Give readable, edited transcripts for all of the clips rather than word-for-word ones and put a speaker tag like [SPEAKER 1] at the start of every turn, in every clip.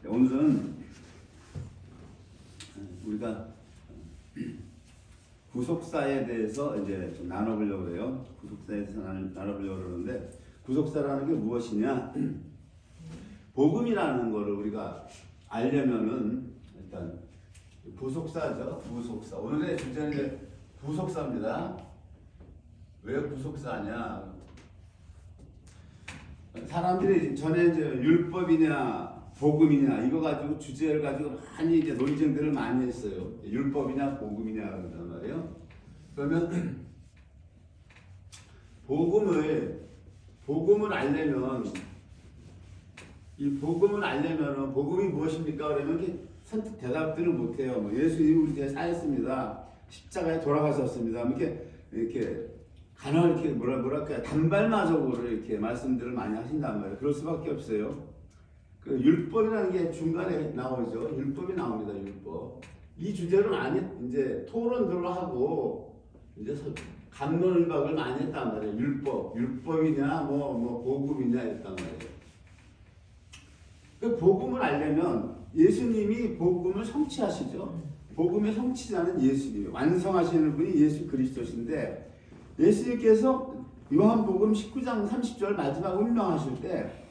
[SPEAKER 1] 오늘은 우리가 구속사에 대해서 이제 좀 나눠보려고 해요. 구속사에 대해서 나눠보려고 그러는데, 구속사라는 게 무엇이냐? 복음이라는 거를 우리가 알려면은 일단 부속사죠. 부속사. 오늘의 주제는 이제 부속사입니다. 왜 부속사냐? 사람들이 전에 이제 율법이냐 복음이냐 이거 가지고 주제를 가지고 많이 이제 논쟁들을 많이 했어요. 율법이냐 복음이냐 그런단 말이에요. 그러면 복음을 알려면 복음이 무엇입니까? 그러면 이렇게 선뜻 대답들을 못 해요. 뭐 예수님이 우리 대해 사였습니다. 십자가에 돌아가셨습니다. 이렇게 간헐 이렇게 뭐랄까 단발마적으로 이렇게 말씀들을 많이 하신단 말이에요. 그럴 수밖에 없어요. 그 율법이라는 게 중간에 나오죠. 율법이 나옵니다. 율법. 이 주제를 많이 이제 토론들을 하고 이제 갑론을박을 많이 했단 말이에요. 율법이냐 뭐 복음이냐 했단 말이에요. 그 복음을 알려면 예수님이 복음을 성취하시죠. 복음의 성취자는 예수님이 완성하시는 분이 예수 그리스도신데, 예수님께서 요한복음 19장 30절 마지막 운명하실 때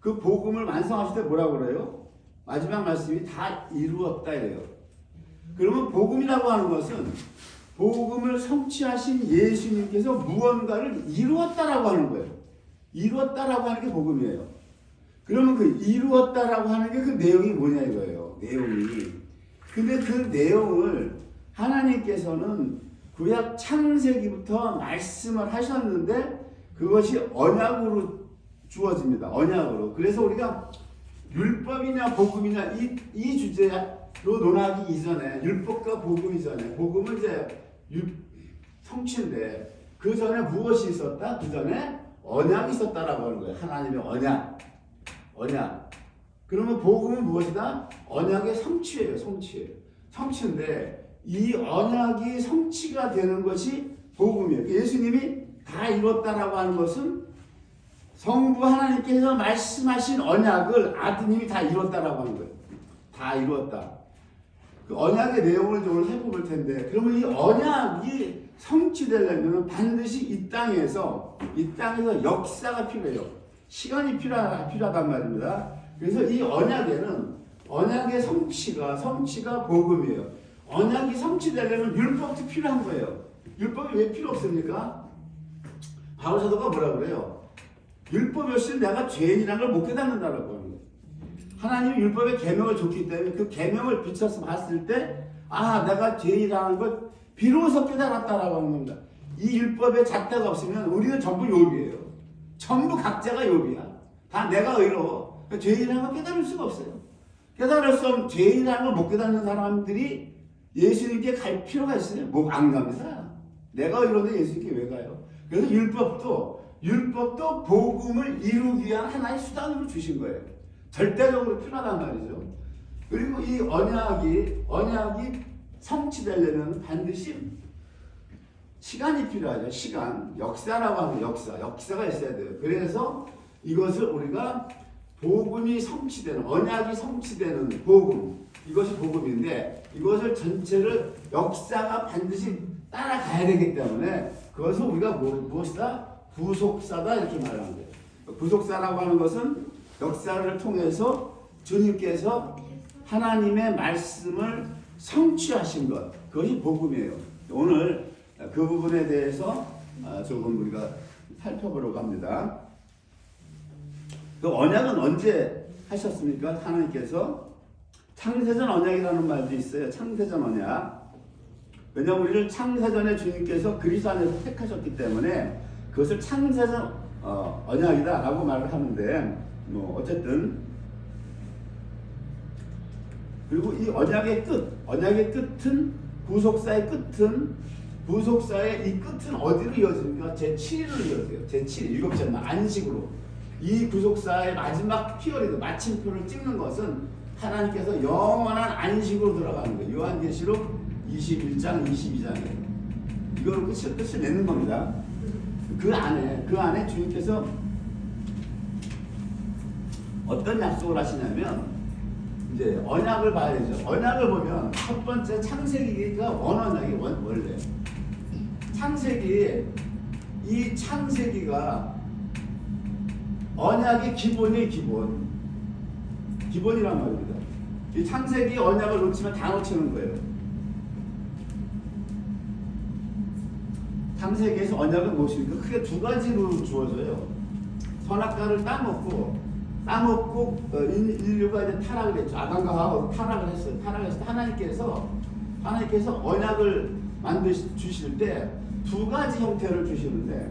[SPEAKER 1] 그 복음을 완성하실 때 뭐라고 그래요? 마지막 말씀이 다 이루었다 이래요. 그러면 복음이라고 하는 것은 복음을 성취하신 예수님께서 무언가를 이루었다라고 하는 거예요. 이루었다라고 하는 게 복음이에요. 그러면 그 이루었다라고 하는 게 그 내용이 뭐냐 이거예요. 내용이. 근데 그 내용을 하나님께서는 구약 창세기부터 말씀을 하셨는데 그것이 언약으로 주어집니다. 언약으로. 그래서 우리가 율법이냐 복음이냐 이 주제로 논하기 이전에, 율법과 복음 이전에, 복음은 이제 성취인데 그 전에 무엇이 있었다? 그 전에 언약이 있었다라고 하는 거예요. 하나님의 언약. 그러면 복음은 무엇이다? 언약의 성취예요. 성취인데 이 언약이 성취가 되는 것이 복음이에요. 예수님이 다 이뤘다라고 하는 것은 성부 하나님께서 말씀하신 언약을 아드님이 다 이뤘다라고 하는 거예요. 다 이뤘다. 그 언약의 내용을 오늘 해볼 텐데, 그러면 이 언약이 성취되려면 반드시 이 땅에서 역사가 필요해요. 시간이 필요하단 말입니다. 그래서 이 언약에는 언약의 성취가 복음이에요. 언약이 성취되려면 율법도 필요한 거예요. 율법이 왜 필요 없습니까? 바울 사도가 뭐라고 그래요? 율법이 없이 내가 죄인이라는 걸 못 깨닫는다라고 하는 거예요. 하나님이 율법의 계명을 줬기 때문에 그 계명을 비춰서 봤을 때 내가 죄인이라는 걸 비로소 깨달았다라고 하는 겁니다. 이 율법에 잣대가 없으면 우리는 전부 욥이에요. 전부 각자가 욥이야. 다 내가 의로워. 그러니까 죄인이라는 걸 깨달을 수가 없어요. 깨달을 수 없는 죄인이라는 걸 못 깨닫는 사람들이 예수님께 갈 필요가 있어요. 안 갑니다. 내가 의로운데 예수님께 왜 가요? 그래서 율법도 복음을 이루기 위한 하나의 수단으로 주신 거예요. 절대적으로 필요하단 말이죠. 그리고 이 언약이 성취되려면 반드시 시간이 필요하죠. 시간, 역사라고 하는 역사가 있어야 돼요. 그래서 이것을 우리가 복음이 성취되는, 언약이 성취되는 복음, 이것이 복음인데 이것을 전체를 역사가 반드시 따라가야 되기 때문에 그것을 우리가 무엇이다? 부속사다 이렇게 말하는 거예요. 부속사라고 하는 것은 역사를 통해서 주님께서 하나님의 말씀을 성취하신 것, 그것이 복음이에요. 오늘 그 부분에 대해서 조금 우리가 살펴보려고 합니다. 그 언약은 언제 하셨습니까? 하나님께서 창세전 언약이라는 말도 있어요. 창세전 언약. 왜냐하면 우리를 창세전에 주님께서 그리스도 안에서 택하셨기 때문에 그것을 창세전 언약이다라고 말을 하는데, 어쨌든 그리고 이 언약의 끝은 부속사의 이 끝은 어디로 이어집니까? 제7일로 이어져요. 제7일, 일곱째 날 안식으로. 이 부속사의 마지막 피어리드, 마침표를 찍는 것은 하나님께서 영원한 안식으로 들어가는 거예요. 요한계시록 21장, 22장에 이거로 끝을 내는 겁니다. 그 안에 주님께서 어떤 약속을 하시냐면 이제 언약을 봐야죠. 언약을 보면 첫 번째 창세기가 원언약이 원래 창세기 이 창세기가 언약의 기본이에요. 기본이란 말입니다. 이 창세기 언약을 놓치면 다 놓치는 거예요. 창세기에서 언약은 무엇입니까? 크게 두 가지로 주어져요. 선악과를 따먹고 인류가 이제 타락을 했죠. 아담과 하와가 타락을 했어요. 타락했을 때 하나님께서 언약을 주실 때 두 가지 형태를 주시는데,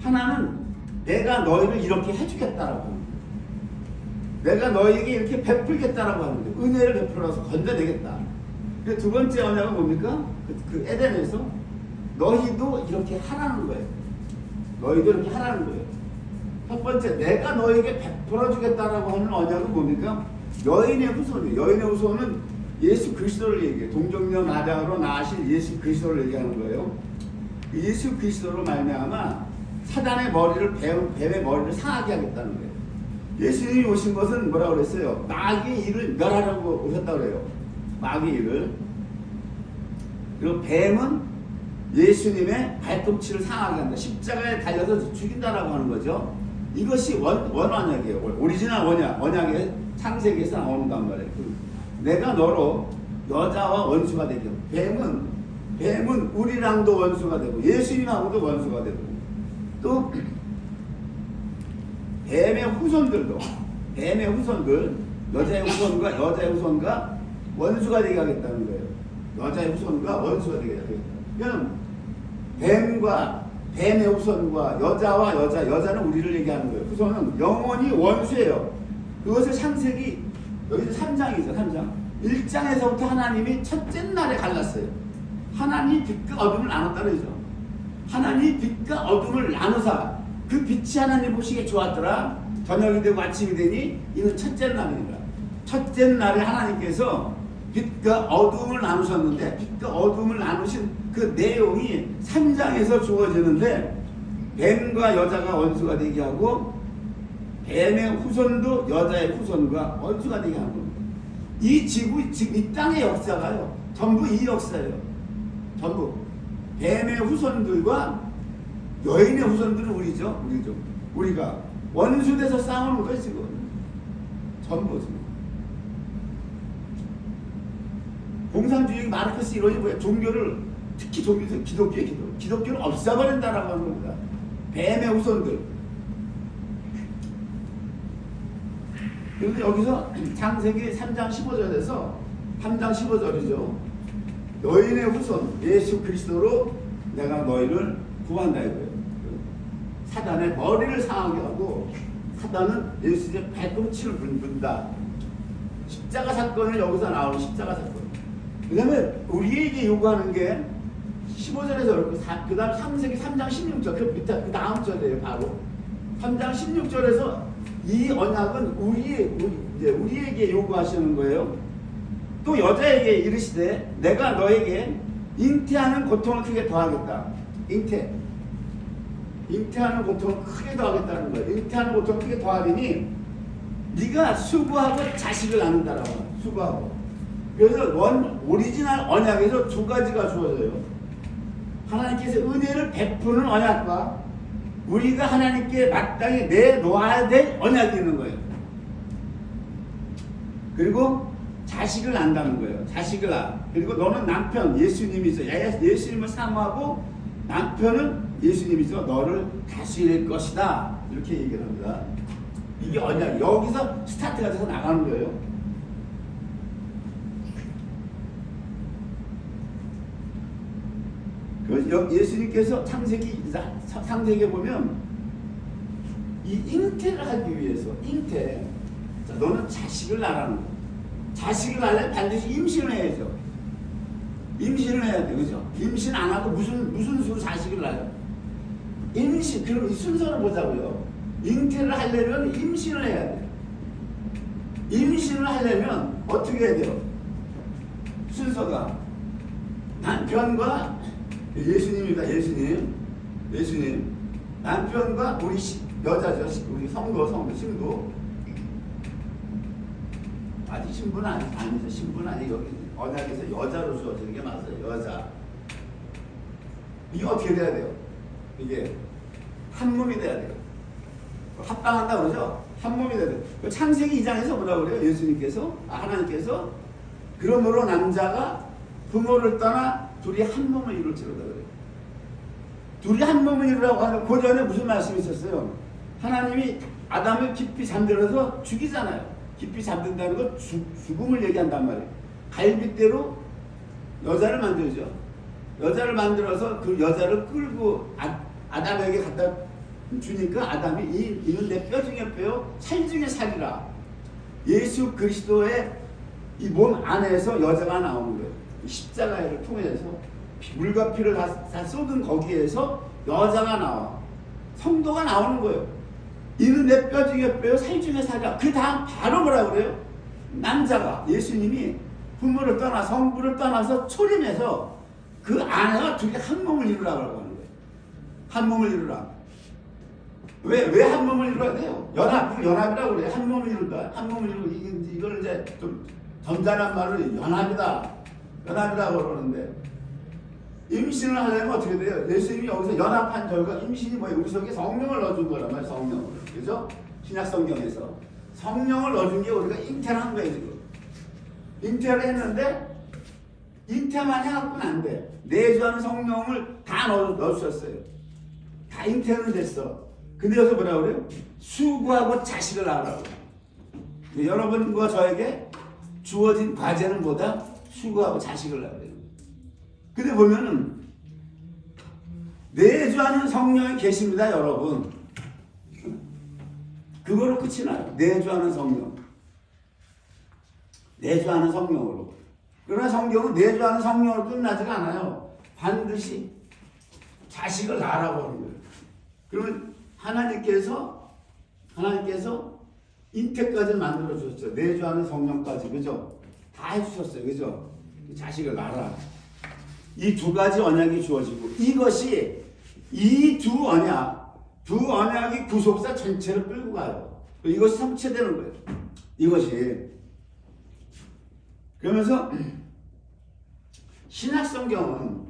[SPEAKER 1] 하나는 내가 너희를 이렇게 해주겠다라고 하는 거예요. 내가 너희에게 이렇게 베풀겠다라고 하는 거예요. 은혜를 베풀어서 건져내겠다. 두 번째 언약은 뭡니까? 그 에덴에서 너희도 이렇게 하라는 거예요. 너희도 이렇게 하라는 거예요. 첫 번째, 내가 너에게 베풀어 주겠다라고 하는 언약은 뭡니까? 여인의 후손이에요. 여인의 후손은 예수 그리스도를 얘기해요. 동정녀 마리아로 낳으신 예수 그리스도를 얘기하는 거예요. 예수 그리스도로 말미암아 사단의 머리를 뱀의 머리를 상하게 하겠다는 거예요. 예수님이 오신 것은 뭐라고 그랬어요? 마귀의 일을 멸하려고 오셨다고 그래요. 마귀의 일을. 그리고 뱀은 예수님의 발꿈치를 상하게 한다. 십자가에 달려서 죽인다라고 하는 거죠. 이것이 원언약이에요. 오리지널 언약의 창세기에서 나온단 말이에요. 내가 너로 여자와 원수가 되게 하고, 뱀은 우리랑도 원수가 되고 예수님하고도 원수가 되고, 또 뱀의 후손들 여자의 후손과 원수가 되게 하겠다는 거예요. 여자의 후손과 원수가 되게 하겠다. 그러니까 뱀의 후손과 여자는 우리를 얘기하는 거예요. 후손은 영원히 원수예요. 그것을 창세기 여기서 3장이죠. 3장 1장에서부터 하나님이 첫째 날에 갈랐어요. 하나님이 빛과 어둠을 나눴다 그러죠. 하나님이 빛과 어둠을 나누사 그 빛이 하나님 보시기에 좋았더라. 저녁이 되고 아침이 되니 이는 첫째 날입니다. 첫째 날에 하나님께서 빛과 어둠을 나누셨는데, 빛과 어둠을 나누신 그 내용이 3장에서 주어지는데, 뱀과 여자가 원수가 되게 하고 뱀의 후손도 여자의 후손과 원수가 되게 하는 겁니다. 이 지금 이 땅의 역사가요, 전부 이 역사예요. 전부 뱀의 후손들과 여인의 후손들은 우리죠. 우리가 원수돼서 싸우는 거예요. 지금 전부 지금. 공산주의 마르크스 이론이 뭐예요? 종교를, 특히 기독교를 없애버린다라고 하는 겁니다. 뱀의 후손들. 그런데 여기서 창세기 3장 15절에서 3장 15절이죠. 여인의 후손 예수 그리스도로 내가 너희를 구한다 이거예요. 사단의 머리를 상하게 하고, 사단은 예수의 발꿈치를 문다. 십자가 사건을 여기서 나오는 십자가 사건. 왜냐면 우리에게 요구하는 게 15절에서 그렇고, 그 다음 창세기 3장 16절, 그 밑에 그 다음 절이에요. 바로 3장 16절에서 이 언약은 우리에게 요구하시는 거예요. 또 여자에게 이르시되 내가 너에게 잉태하는 고통을 크게 더하겠다. 잉태하는 고통을 크게 더하겠다는 거예요. 잉태하는 고통을 크게 더하리니 네가 수고하고 자식을 낳는다라고. 수고하고. 그래서 오리지널 언약에서 두 가지가 주어져요. 하나님께서 은혜를 베푸는 언약과 우리가 하나님께 마땅히 내놓아야 될 언약이 있는 거예요. 그리고 자식을 낳는다는 거예요. 자식을 낳아. 그리고 너는 남편 예수님이죠. 예수님을 사모하고 남편은 예수님이죠. 너를 다스릴 것이다. 이렇게 얘기를 합니다. 이게 언약. 여기서 스타트가 돼서 나가는 거예요. 그래서 예수님께서 창세기에 보면 이 잉태를 하기 위해서 자, 너는 자식을 낳으라는 거예요. 자식을 낳으려면 반드시 임신을 해야죠. 임신을 해야 돼, 그죠? 임신 안 하고 무슨 수로 자식을 낳아요? 임신, 그럼 이 순서를 보자고요. 잉태를 하려면 임신을 해야 돼요. 임신을 하려면 어떻게 해야 돼요? 순서가 남편과 예수님입니다. 예수님 남편과 우리 여자죠. 우리 성도 신부. 아직 신부는 아니죠. 신부는 아니고 언약에서 여자로 주어지는 게 맞아요. 여자. 이게 어떻게 돼야 돼요? 이게 한 몸이 돼야 돼요. 합방한다 그러죠? 한 몸이 돼야 돼요. 창세기 2장에서 뭐라고 그래요? 예수님께서, 하나님께서 그러므로 남자가 부모를 떠나 둘이 한 몸을 이룰지로다 그래요. 둘이 한 몸을 이루라고 하는 그 전에 무슨 말씀이 있었어요? 하나님이 아담을 깊이 잠들어서 죽이잖아요. 깊이 잠든다는 건 죽음을 얘기한단 말이에요. 갈빗대로 여자를 만들죠. 여자를 만들어서 그 여자를 끌고 아담에게 갖다 주니까 아담이 이는 내 뼈 중에 뼈요 살 중에 살이라. 예수 그리스도의 이 몸 안에서 여자가 나오는 거예요. 십자가를 통해서 물과 피를 다 쏟은 거기에서 여자가 나와. 성도가 나오는 거예요. 이는 내 뼈 중에 뼈요 살 중에 살이라. 그 다음 바로 뭐라 그래요? 남자가 예수님이 부모를 떠나 성부를 떠나서 초림해서 그 아내가 둘이 한 몸을 이루라고 하는 거예요. 한 몸을 이루라. 왜 한 몸을 이루어야 돼요? 연합이라고 그래요. 한 몸을 이룬다. 한 몸을 이루고 이걸 이제 좀 점잖은 말로 연합이다. 연합이라고 그러는데 임신을 하려면 어떻게 돼요? 예수님이 여기서 연합한 결과 임신이 뭐예요? 우리 속에 성령을 넣어준 거란 말이에요. 성령을. 그죠? 신약 성경에서 성령을 넣어준 게 우리가 잉태를 한 거예요. 지금. 잉태를 했는데 잉태만 해갖고는 안 돼. 내주하는 성령을 다 넣어주셨어요. 다 잉태는 됐어. 근데 여기서 뭐라고 그래요? 수고하고 자식을 낳으라고. 여러분과 저에게 주어진 과제는 뭐다? 수고하고 자식을 낳으래요. 근데 보면은 내주하는 성령이 계십니다, 여러분. 그거로 끝이 나요. 내주하는 성령. 내주하는 성령으로. 그러나 성경은 내주하는 성령으로 끝나지가 않아요. 반드시 자식을 낳으라고 하는 거예요. 그러면 하나님께서 잉태까지 만들어 주셨죠. 내주하는 성령까지. 그죠? 다 해주셨어요. 그죠? 자식을 낳아라. 이 두 가지 언약이 주어지고 이것이 이 두 언약이 구속사 전체를 끌고 가요. 이것이 성취되는 거예요. 이것이. 그러면서 신약성경은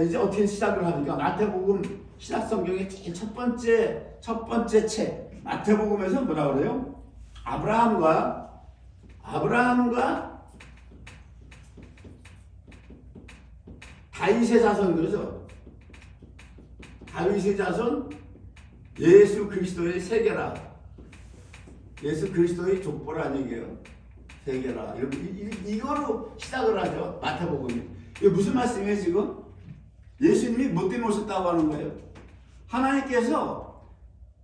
[SPEAKER 1] 이제 어떻게 시작을 합니까? 마태복음 신약성경의 제일 첫 번째 책 마태복음에서 뭐라 그래요? 아브라함과 다윗의 자손 그러죠? 다윗의 자손 예수 그리스도의 세계라. 예수 그리스도의 족보라는 얘기예요. 세계라. 이거로 시작을 하죠. 마태복음이. 이게 무슨 말씀이에요 지금? 예수님이 뭐 때문에 오셨다고 하는 거예요? 하나님께서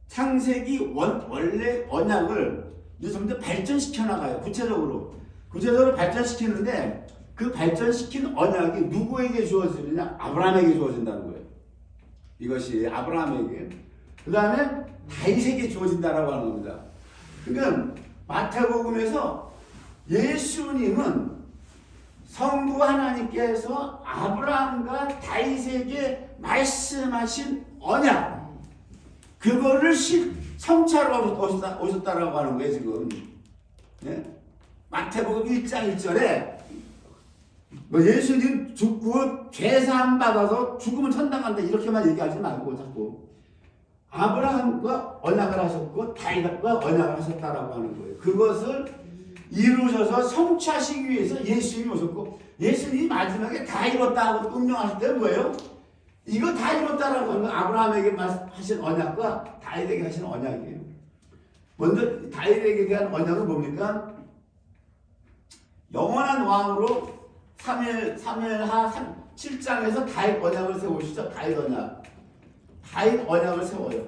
[SPEAKER 1] 창세기 원래 언약을 이제 점점 발전시켜 나가요. 구체적으로 발전시키는데 그 발전시킨 언약이 누구에게 주어지느냐? 아브라함에게 주어진다는 거예요. 이것이 아브라함에게. 그 다음에 다윗에게 주어진다라고 하는 겁니다. 그러니까 마태복음에서 예수님은 성부 하나님께서 아브라함과 다윗에게 말씀하신 언약, 그거를 성취하러 오셨다라고 하는 거예요 지금. 네? 마태복음 1장 1절에 예수님 죽고 죄사함 받아서 죽으면 천당 간다 이렇게만 얘기하지 말고 자꾸 아브라함과 언약을 하셨고 다윗과 언약을 하셨다라고 하는 거예요. 그것을 이루셔서 성취하시기 위해서 예수님이 오셨고, 예수님이 마지막에 다 이뤘다 하고 운명하실 때는 뭐예요? 이거 다 이뤘다라고 하는 건 아브라함에게 하신 언약과 다윗에게 하신 언약이에요. 먼저 다윗에게 대한 언약은 뭡니까? 영원한 왕으로 3일하 7장에서 다윗 언약을 세우시죠. 다윗 언약을 세워요.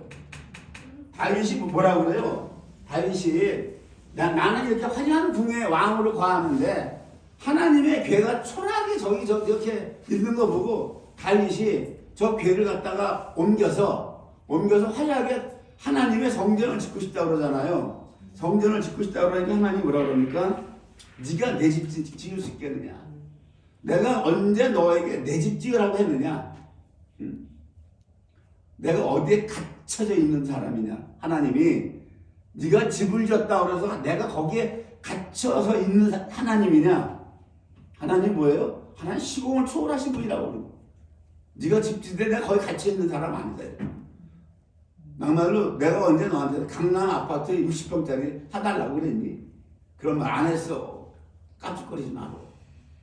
[SPEAKER 1] 다윗이 뭐라고 그래요? 다윗이 나는 이렇게 화려한 궁의 왕으로 거하는데 하나님의 괴가 초라하게 저기 이렇게 있는 거 보고 다윗이 저 괴를 갖다가 옮겨서 화려하게 하나님의 성전을 짓고 싶다고 그러잖아요. 성전을 짓고 싶다고 그러니까 하나님이 뭐라고 그럽니까? 네가 내 집 지을 수 있겠느냐? 내가 언제 너에게 내 집 지으라고 했느냐? 내가 어디에 갇혀져 있는 사람이냐? 하나님이 네가 집을 지었다 그래서 내가 거기에 갇혀서 있는 하나님이냐? 하나님 뭐예요? 하나님 시공을 초월하신 분이라고 그러고. 네가 집 짓는데 내가 거기 갇혀 있는 사람 아니다. 막말로 내가 언제 너한테 강남 아파트 60평짜리 사달라고 그랬니? 그런 말 안 했어. 깜짝거리지 말고.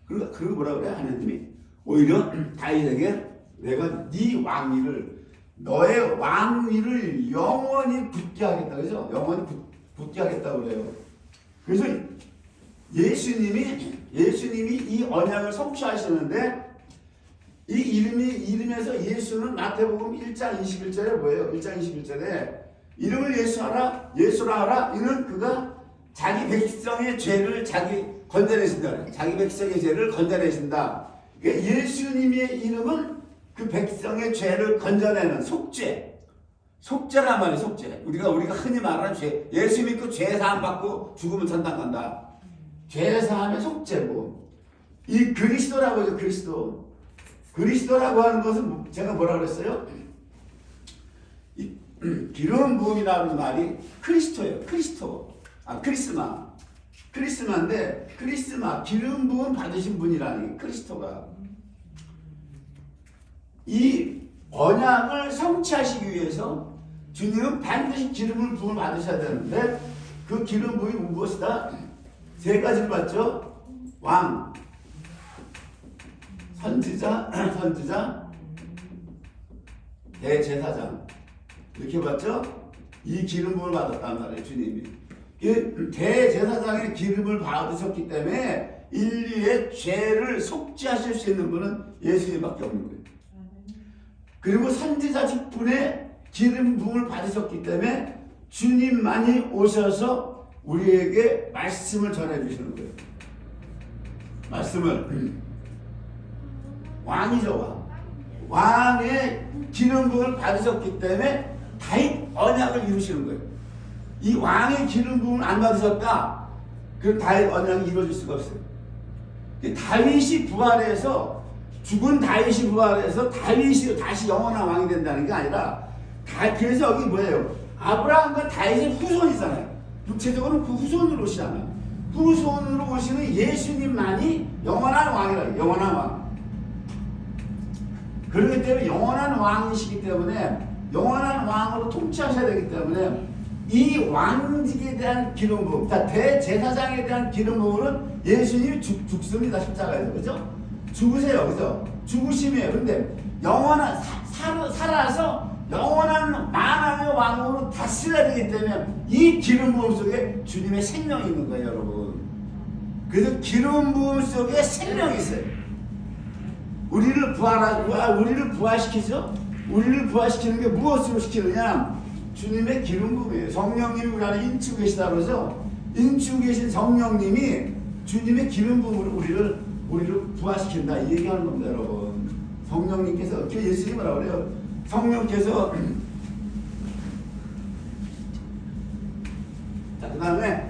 [SPEAKER 1] 그리고 뭐라 그래? 하나님이 오히려 다윗에게 내가 네 왕위를, 너의 왕위를 영원히 붙게 하겠다. 그죠? 영원히 붙게 하겠다고 그래요. 그래서 예수님이 이 언약을 성취하시는데 이 이름에서 예수는 마태복음 1장 21절에 뭐예요? 1장 21절에 이름을 예수라 하라. 이는 그가 자기 백성의 죄를 건져내신다. 자기 백성의 죄를 건져내신다. 그러니까 예수님의 이름은 그 백성의 죄를 건져내는 속죄란 말이에요. 속죄. 우리가 흔히 말하는 죄. 예수 믿고 죄 사함 받고 죽으면 천당 간다. 죄 사함의 속죄고, 이 그리스도라고 하죠. 그리스도라고 하는 것은 제가 뭐라 그랬어요? 이 기름 부음이라는 말이 크리스토예요. 크리스마인데 기름 부음 받으신 분이라니 크리스토가. 이 언약을 성취하시기 위해서 주님은 반드시 기름을 부음을 받으셔야 되는데 그 기름 부음이 무엇이다? 세 가지를 받죠. 왕, 선지자, 대제사장 이렇게 받죠. 이 기름 부음을 받았단 말이에요. 주님이 대제사장의 기름을 받으셨기 때문에 인류의 죄를 속죄하실 수 있는 분은 예수님밖에 없는 거예요. 그리고 선지자 직분의 기름 부음을 받으셨기 때문에 주님만이 오셔서 우리에게 말씀을 전해주시는 거예요. 말씀을 왕이죠. 왕의 기름 부음을 받으셨기 때문에 다윗 언약을 이루시는 거예요. 이 왕의 기름 부음을 안 받으셨다, 그럼 다윗 언약이 이루어질 수가 없어요. 다윗이 부활해서 죽은 다윗이 부활해서 다윗이 다시 영원한 왕이 된다는 게 아니라 그래서 여기 뭐예요? 아브라함과 다윗의 후손이잖아요. 육체적으로는 그 후손으로 오시잖아요. 후손으로 오시는 예수님만이 영원한 왕이라요. 영원한 왕. 그렇기 때문에 영원한 왕이시기 때문에 영원한 왕으로 통치하셔야 되기 때문에 이 왕직에 대한 기름 부음, 대제사장에 대한 기름 부음은 예수님이 죽습니다. 십자가에서. 그죠? 죽으세요. 그죠? 죽으심이에요. 근데 살아서 영원한 만왕의 왕으로 다스려야 되기 때문에 이 기름 부음 속에 주님의 생명이 있는 거예요, 여러분. 그래서 기름 부음 속에 생명이 있어요. 우리를 부활시키죠? 우리를 부활시키는 게 무엇으로 시키느냐? 주님의 기름 부음이에요. 성령님이 우리 안에 인치고 계시다 그러죠? 인치고 계신 성령님이 주님의 기름 부음으로 우리를 부활시킨다, 이 얘기하는 겁니다, 여러분. 성령님께서, 예수님이 뭐라고 그래요? 성령께서 자, 그 다음에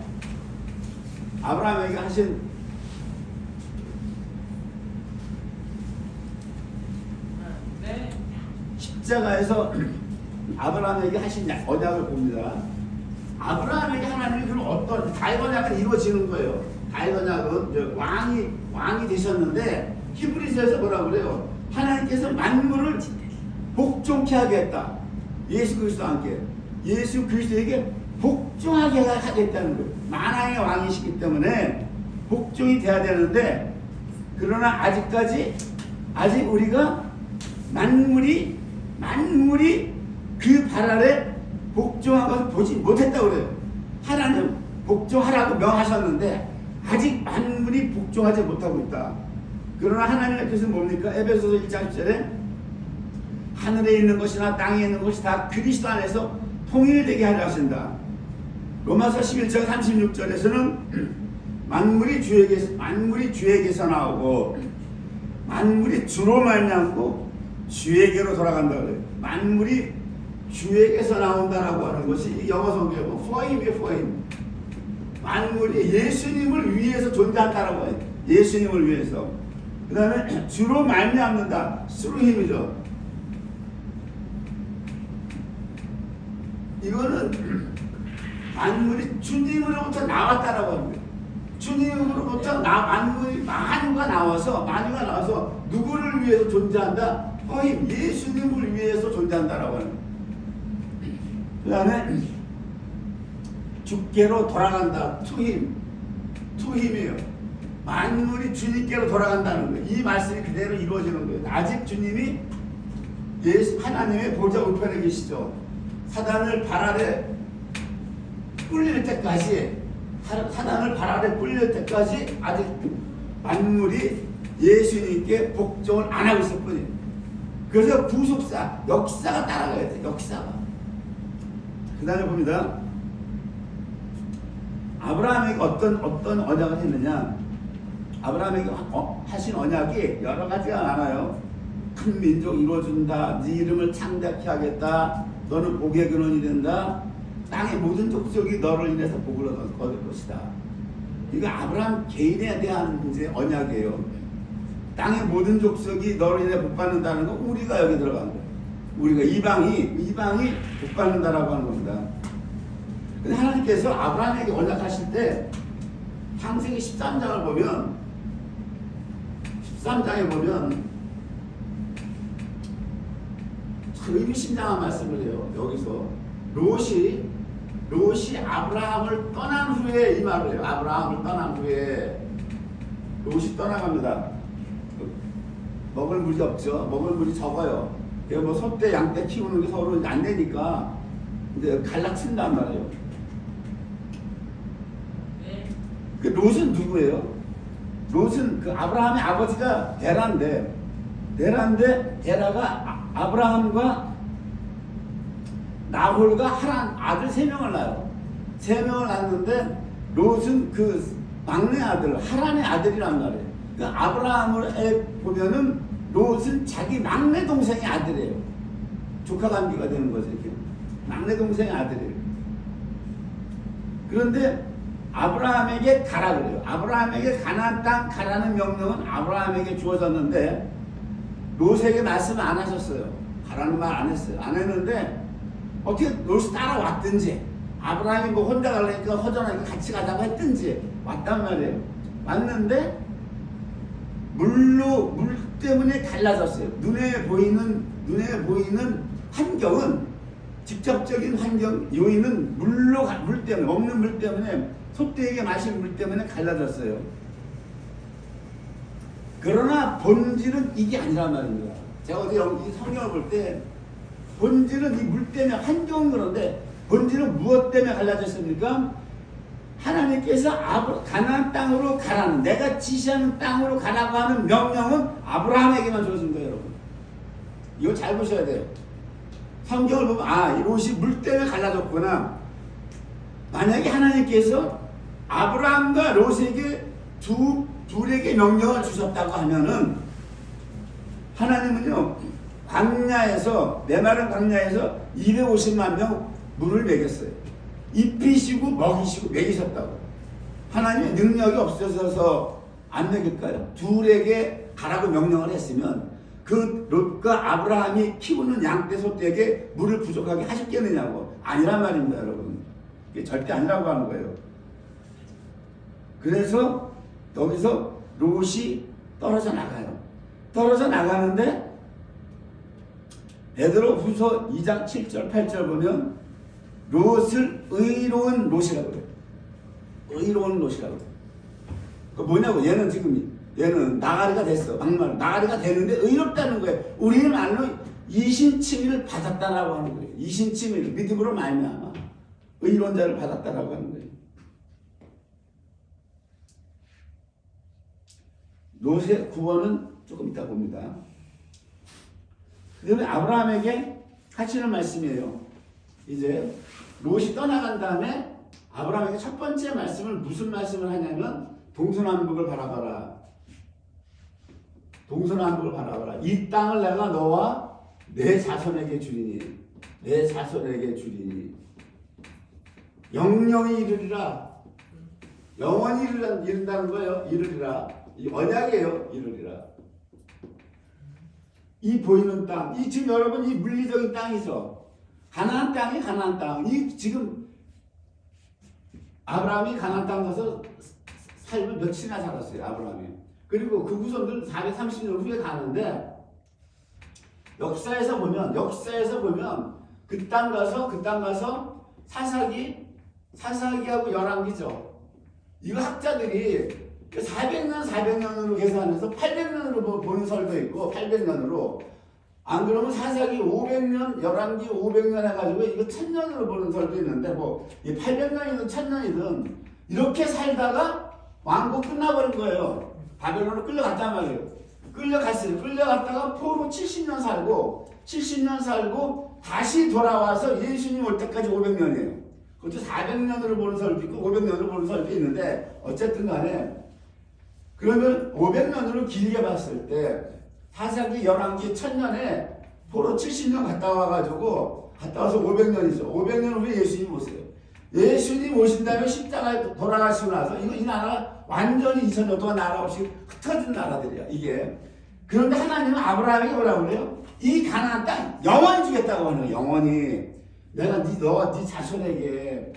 [SPEAKER 1] 아브라함에게 하신 십자가에서 아브라함에게 하신 언약을 봅니다. 아브라함에게 하나님이 그럼 어떤 다윗 언약은 이루어지는 거예요. 다윗 언약은 왕이 되셨는데 히브리서에서 뭐라고 그래요? 하나님께서 만물을 복종케 하겠다. 예수 그리스도와 함께 예수 그리스도에게 복종하게 하겠다는 거예요. 만왕의 왕이시기 때문에 복종이 돼야 되는데, 그러나 아직 우리가 만물이 그 발 아래 복종한 것을 보지 못했다고 그래요. 하나님 복종하라고 명하셨는데 아직 만물이 복종하지 못하고 있다. 그러나 하나님의 뜻은 뭡니까? 에베소서 1장 10절에 하늘에 있는 것이나 땅에 있는 것이 다 그리스도 안에서 통일되게 하려 하신다. 로마서 11장 36절에서는 만물이 주에게서 나오고 만물이 주로 말미암고 주에게로 돌아간다 그래요. 만물이 주에게서 나온다라고 하는 것이 영어 성경에 for him. 만물이 예수님을 위해서 존재한다라고 해요. 예수님을 위해서. 그 다음에 주로 말미암는다. through him이죠. 이거는 만물이 주님으로부터 나왔다라고 하는 거예요. 주님으로부터 만유가 나와서 누구를 위해서 존재한다? 거의 예수님을 위해서 존재한다라고 하는 거예요. 그 다음에 주께로 돌아간다. 투힘이에요. 만물이 주님께로 돌아간다는 거예요. 이 말씀이 그대로 이루어지는 거예요. 아직 주님이 하나님의 보좌 우편에 계시죠. 사단을 발 아래 꿀릴 때까지 아직 만물이 예수님께 복종을 안 하고 있을 뿐이에요. 그래서 역사가 따라가야 돼. 역사가. 그 다음에 봅니다. 아브라함에게 어떤 언약을 했느냐? 아브라함에게 하신 언약이 여러 가지가 많아요. 큰 민족 이루어준다. 네 이름을 창대케 하겠다. 너는 복의 근원이 된다. 땅의 모든 족속이 너를 인해서 복을 얻을 것이다. 이거 아브라함 개인에 대한 이제 언약이에요. 땅의 모든 족속이 너를 인해 복 받는다는 거 우리가 여기 들어간 거예요. 우리가 이방이 복 받는다라고 하는 겁니다. 근데 하나님께서 아브라함에게 언약하실 때 창세기 13장을 보면 13장에 보면 참 의미심장한 말씀을 해요. 여기서 롯이 아브라함을 떠난 후에 이 말을 해요. 아브라함을 떠난 후에 롯이 떠나갑니다. 먹을 물이 없죠. 먹을 물이 적어요. 뭐 소떼 양떼 키우는 게 서로 안 되니까 이제 갈라친단 말이에요. 그 롯은 누구예요? 롯은 그 아브라함의 아버지가 데라인데 데라가 아브라함과 나홀과 하란 아들 3명을 낳아요. 3명을 낳았는데 롯은 그 막내 아들 하란의 아들이란 말이에요. 그 아브라함을 보면은 롯은 자기 막내 동생의 아들이에요. 조카 관계가 되는 거죠. 이렇게. 막내 동생의 아들이에요. 그런데 아브라함에게 가라 그래요. 아브라함에게 가나안 땅 가라는 명령은 아브라함에게 주어졌는데 롯에게 말씀을 안 하셨어요. 가라는 말 안 했어요. 안 했는데 어떻게 롯이 따라왔든지 아브라함이 뭐 혼자 가려니까 허전하니까 같이 가자고 했든지 왔단 말이에요. 왔는데 물 때문에 달라졌어요. 눈에 보이는 환경은 직접적인 환경 요인은 물 때문에 먹는 물 때문에 소떼에게 마신 물 때문에 갈라졌어요. 그러나 본질은 이게 아니란 말입니다. 제가 어디 이 성경을 볼 때 본질은 이 물 때문에 환경은 그런데 본질은 무엇 때문에 갈라졌습니까? 하나님께서 가나안 땅으로 가라는 내가 지시하는 땅으로 가라고 하는 명령은 아브라함에게만 주어진 거예요. 여러분 이거 잘 보셔야 돼요. 성경을 보면 이 롯이 물 때문에 갈라졌구나. 만약에 하나님께서 아브라함과 롯에게 둘에게 명령을 주셨다고 하면은 하나님은요 광야에서 메마른 광야에서 250만 명 물을 먹였어요. 입히시고 먹이시고 먹이셨다고. 하나님의 능력이 없어서 안 먹일까요? 둘에게 가라고 명령을 했으면 그 롯과 아브라함이 키우는 양떼 소떼에게 물을 부족하게 하셨겠느냐고. 아니란 말입니다 여러분. 이게 절대 아니라고 하는 거예요. 그래서 여기서 롯이 떨어져 나가요. 떨어져 나가는데 베드로후서 2장 7절 8절 보면 롯을 의로운 롯이라고 그래요. 의로운 롯이라고 그래요. 그 뭐냐고 얘는 나가리가 됐어. 막말 나가리가 되는데 의롭다는 거예요. 우리는 말로 이신칭의를 받았다라고 하는 거예요. 이신칭의를 믿음으로 말미암아 의로운 자를 받았다라고 하는 거예요. 롯의 구원은 조금 이따 봅니다. 그 다음에 아브라함에게 하시는 말씀이에요. 이제 롯이 떠나간 다음에 아브라함에게 첫 번째 말씀을 무슨 말씀을 하냐면 동서남북을 바라봐라. 동서남북을 바라봐라. 이 땅을 내가 너와 내 자손에게 주리니 내 자손에게 주리니 영영이 이르리라. 영원히 이른다는 거예요. 이르리라. 이 언약이에요. 이르리라. 이 보이는 땅, 이 지금 여러분 이 물리적인 땅이죠. 가나안 땅이 가나안 땅. 이 지금 아브라함이 가나안 땅 가서 살고 며칠이나 살았어요. 아브라함이. 그리고 그 후손들 430년 후에 가는데 역사에서 보면 그 땅 가서 사사기하고 열왕기죠. 이거 학자들이 400년으로 계산해서 800년으로 보는 설도 있고 800년으로 안 그러면 사사기 500년, 열왕기 500년 해가지고 이거 1000년으로 보는 설도 있는데 뭐 800년이든 1000년이든 이렇게 살다가 왕국 끝나버린 거예요. 바벨론으로 끌려갔단 말이에요. 끌려갔다가 포로 70년 살고 다시 돌아와서 예수님 올 때까지 500년이에요. 그것도 400년으로 보는 설도 있고 500년으로 보는 설도 있는데 어쨌든 간에 그러면 500년으로 길게 봤을 때 사사기 열왕기 1000년에 포로 70년 갔다 와서 500년이죠. 500년 후에 예수님 오세요. 예수님 오신 다음에 십자가에 돌아가시고 나서 이 나라가 완전히 2000년 동안 나라 없이 흩어진 나라들이야 이게. 그런데 하나님은 아브라함에게 뭐라고 그래요? 이 가나안 땅 영원히 주겠다고 하는 거예요. 영원히. 내가 네 자손에게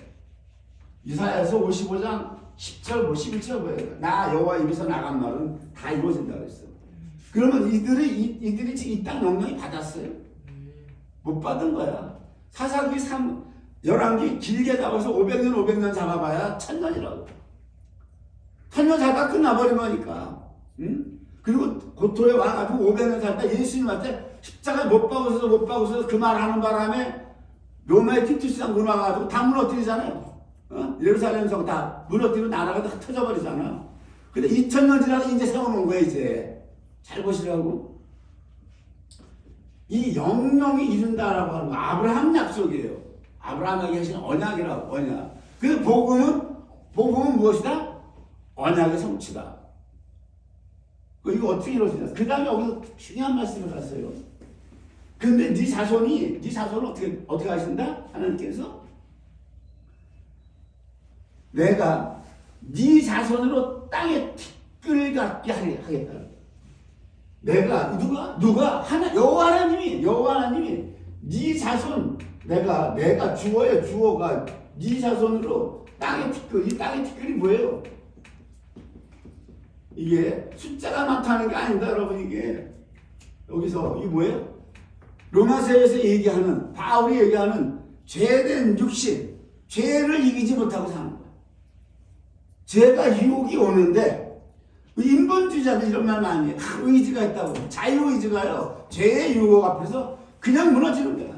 [SPEAKER 1] 이사야서 55장 10절 11절 뭐예요? 나 여호와 입에서 나간 말은 다 이루어진다고 했어. 그러면 이들이 지금 이 땅 영향이 받았어요? 못 받은 거야. 사사기 11기 길게 잡아서 500년 잡아봐야 1000년이라고. 1000년 살다 끝나버린 거니까. 응? 그리고 고토에 와가지고 500년 살다 예수님한테 십자가에 못 박으셔서 그 말 하는 바람에 로마의 티투스랑 무너가지고 다 무너뜨리잖아요. 예루살렘 성 다 무너뜨리고 나라가 다 터져버리잖아요. 근데 2000년이라도 이제 세워놓은 거예요, 이제. 잘 보시라고. 이 영영이 이룬다라고 하는 거 아브라함 약속이에요. 아브라함에게 하신 언약이라고, 언약. 그 복음은 무엇이다? 언약의 성취다. 이거 어떻게 이루어지냐? 그 다음에 여기서 중요한 말씀을 하세요. 근데 네 자손을 어떻게 하신다? 하나님께서 내가 네 자손으로 땅에 티끌 같게 하겠다. 내가 누가 여호와 하나님이 네 자손 내가 주어가 네 자손으로 땅의 티끌. 이 땅의 티끌이 뭐예요? 이게 숫자가 많다는 게 아닙니다, 여러분. 이게 여기서 이게 뭐예요? 로마서에서 바울이 얘기하는 죄된 육신, 죄를 이기지 못하고 사는 거야. 죄가 유혹이 오는데 인본주의자들 이런 말 많이 해. 의지가 있다고. 자유의지가요, 죄의 유혹 앞에서 그냥 무너지는 거야.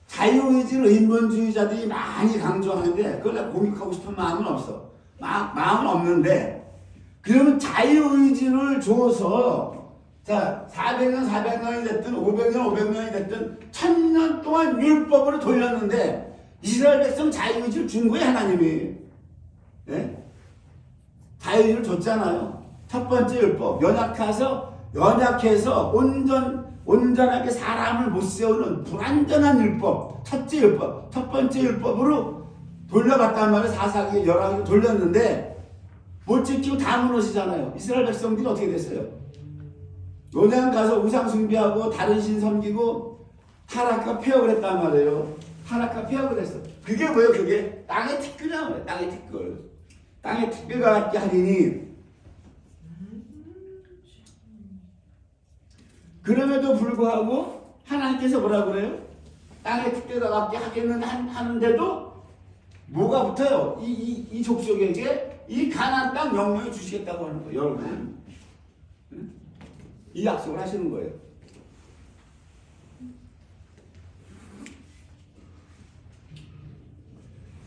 [SPEAKER 1] 자유의지를 인본주의자들이 많이 강조하는데 그걸 내가 공격하고 싶은 마음은 없어. 마음은 없는데 그러면 자유의지를 줘서 자 400년이 됐든 500년이 됐든 1000년 동안 율법으로 돌렸는데 이스라엘 백성 자유의지를 준 거예요, 하나님이. 네? 자유의지를 줬잖아요. 첫 번째 율법 연약해서 온전하게 사람을 못 세우는 불완전한 율법, 첫 번째 율법으로 돌려봤단 말이에요. 사사기 열왕기로 돌렸는데 못 지키고 다 무너지잖아요. 이스라엘 백성들이 어떻게 됐어요? 요단 가서 우상 숭배하고 다른 신 섬기고 타락과 폐역을 했단 말이에요. 타락과 폐역을 했어. 그게 뭐예요? 그게 땅의 티끌이란 말이에요. 땅의 티끌과 같게 하리니. 그럼에도 불구하고 하나님께서 뭐라고 그래요? 땅의 티끌과 같게 하는데도 뭐가 붙어요? 이 족속에게 이 가나안 땅 영광을 주시겠다고 하는 거예요, 여러분. 이 약속을 하시는 거예요.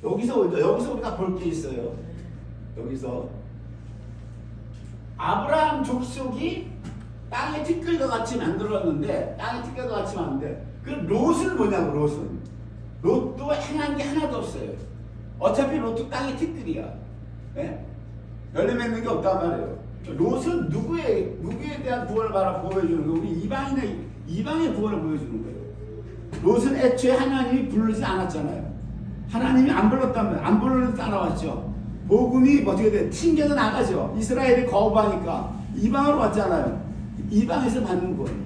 [SPEAKER 1] 여기서 우리가 볼 게 있어요. 여기서 아브라함 족속이 땅의 티끌과 같이 만들었는데 그 롯은 뭐냐고. 롯도 행한 게 하나도 없어요. 어차피 롯도 땅의 티끌이야. 네? 열매 맺는 게 없단 말이에요. 롯은 누구에 대한 구원을 보여주는 거예요? 우리 이방의 구원을 보여주는 거예요. 롯은 애초에 하나님이 부르지 않았잖아요. 하나님이 안 불렀단 말이에요. 안 부르는 따라왔죠. 복음이 어떻게 돼? 튕겨서 나가죠. 이스라엘이 거부하니까 이방으로 왔잖아요. 이방에서 받는 거예요.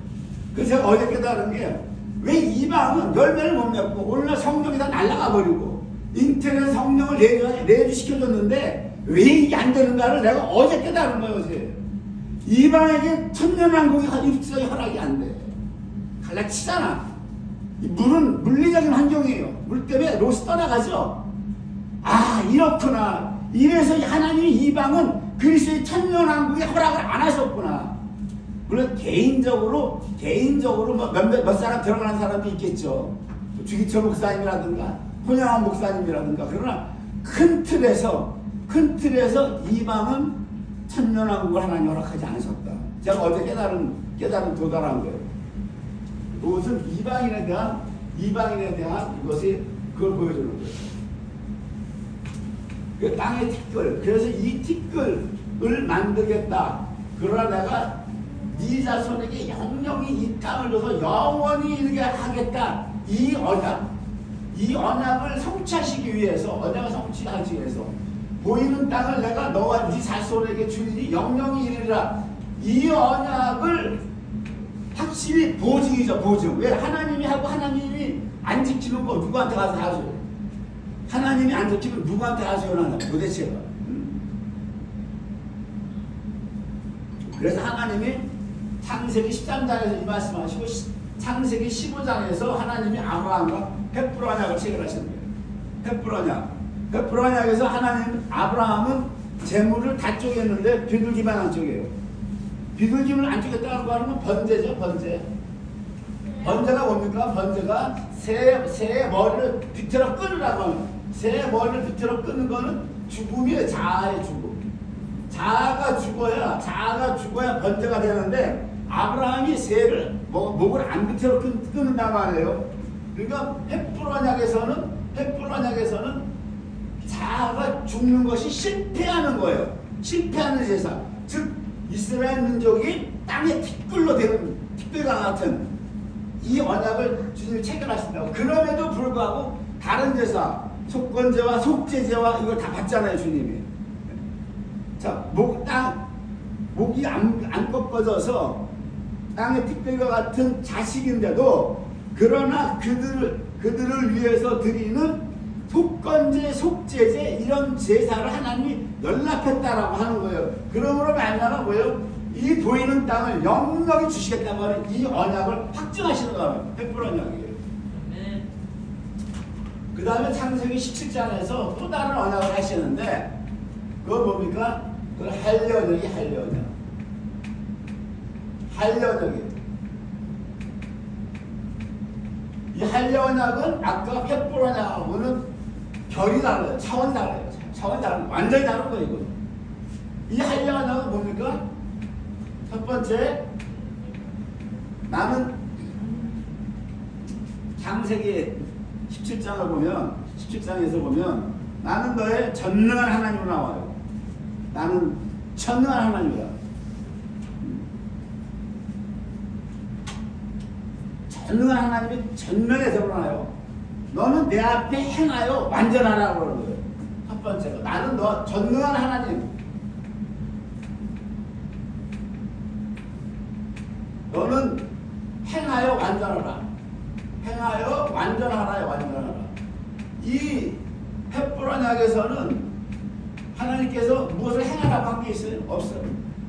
[SPEAKER 1] 그래서 제가 어제 깨달은 게 왜 이방은 열매를 못 맺고 오늘날 성경이 다 날아가 버리고 잉태된 성령을 내주시켜줬는데 왜 이게 안 되는가를 내가 어제 깨달은 거예요. 어제. 이방에게 천년왕국이 입수의 허락이 안 돼. 갈라치잖아. 물은 물리적인 환경이에요. 물 때문에 롯이 떠나가죠. 아, 이렇구나. 이래서 하나님이 이방은 그리스도의 천년왕국의 허락을 안 하셨구나. 물론 개인적으로 뭐 몇 사람 들어가는 사람도 있겠죠. 주기철 목사님이라든가 혼영한 목사님이라든가. 그러나 큰 틀에서 이방은 천년왕국을 하나님 허락하지 않으셨다. 제가 어제 깨달은 도달한 거예요. 그것은 이방인에 대한 이것이 그걸 보여주는 거예요. 그 땅의 티끌. 그래서 이 티끌을 만들겠다. 그러나 내가 네 자손에게 영영이 이 땅을 줘서 영원히 이르게 하겠다. 이 언약을 성취하시기 위해서, 언약을 성취하기 위해서 보이는 땅을 내가 너와 네 자손에게 주리니 영영이 이르리라. 이 언약을 확실히 보증이죠. 보증. 왜? 하나님이 하고 하나님이 안 지키는 거 누구한테 가서 하세요? 하나님이 안 지키면 누구한테 하세요? 도대체가. 그래서 하나님이 창세기 13장에서 이 말씀하시고 창세기 15장에서 하나님이 아브라함과 헷불 언약을 체결하시는 거예요. 헷불 언약에서 아브라함은 재물을 다 쪼갰는데 비둘기만 안 쪼개요. 비둘기를 안 쪼갰다는 거 하면 번제죠. 번제가 뭡니까? 번제가 새의 머리를 비틀어 끊으라고 하면, 새의 머리를 비틀어 끊는 거는 죽음이에요. 자아의 죽음. 자아가 죽어야 번제가 되는데, 아브라함이 새를 목을 안 비틀어 끊는단 말이에요. 그러니까 헷불 언약에서는 자아가 죽는 것이 실패하는 거예요. 실패하는 제사. 즉 이스라엘 민족이 땅의 티끌로 되는, 티끌과 같은 이 언약을 주님이 체결하신다고. 그럼에도 불구하고 다른 제사, 속건제와 속죄제와 이걸 다 받잖아요, 주님이. 자, 목이 안 꺾어져서 땅의 티끌과 같은 자식인데도, 그러나 그들을 위해서 드리는 속건제, 속죄제, 이런 제사를 하나님이 연락했다라고 하는 거예요. 그러므로 말미암아 뭐예요? 이 보이는 땅을 영영히 주시겠다고 하는 이 언약을 확증하시는 거예요. 헷불 언약이에요. 그 다음에 창세기 17장에서 또 다른 언약을 하시는데, 그건 뭡니까? 그건 할례언약이에요. 이 할례언약은 아까 헷불 언약하고는 결이 달라요. 차원이 달라요. 완전히 다른 거예요, 이거. 이 할례언약은 뭡니까? 첫 번째, 나는 창세기 17장에서 보면 나는 너의 전능한 하나님으로 나와요. 나는 전능한 하나님이야. 전능한 하나님이 전면에 드러나요. 너는 내 앞에 행하여 완전하라고 그러는 거예요. 첫 번째가 나는 너 전능한 하나님. 너는 행하여 완전하라. 완전하라. 이 헷불 언약에서는 하나님께서 무엇을 행하라고 한 게 있어요? 없어요.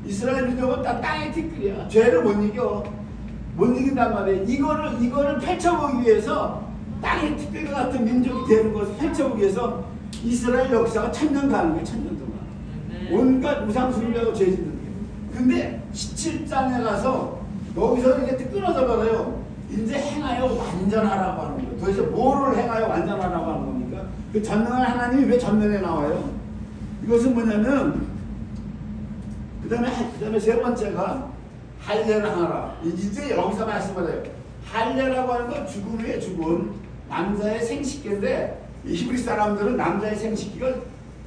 [SPEAKER 1] 이스라엘 민족은 다 땅의 티끌이야. 죄를 못 이긴단 말이에요. 이거를 펼쳐보기 위해서, 땅의 티끌과 같은 민족이 되는 것을 펼쳐보기 위해서 이스라엘 역사가 1000년 가는 거예요. 1000년 동안. 온갖 우상 숭배하고 죄 짓는 게. 근데 17장에 가서 여기서 이게 끊어져 버려요. 이제 행하여 완전하라고 하는 거예요. 도대체 뭐를 행하여 완전하라고 하는 겁니까? 그 전능한 하나님이 왜 전면에 나와요? 이것은 뭐냐면, 그 다음에 세 번째가 할례를 하라. 이제 여기서 말씀하세요. 할례라고 하는 건 죽음이에요. 죽음. 남자의 생식기인데, 이 히브리 사람들은 남자의 생식기를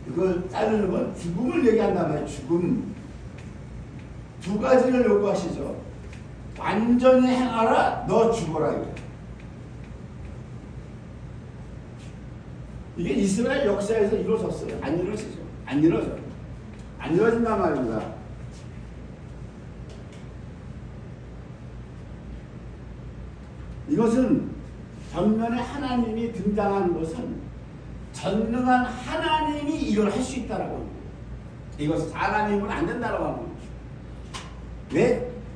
[SPEAKER 1] 그걸 자르는 건 죽음을 얘기한단 말이에요. 죽음. 두 가지를 요구하시죠. 완전히 행하라, 너 죽어라. 이게 이스라엘 역사에서 이루어졌어요. 안 이루어지죠. 안 이루어진단 말입니다. 이것은 전면에 하나님이 등장하는 것은 전능한 하나님이 이걸 할 수 있다라고 합니다. 이것은 사람이 하면 안 된다라고 합니다.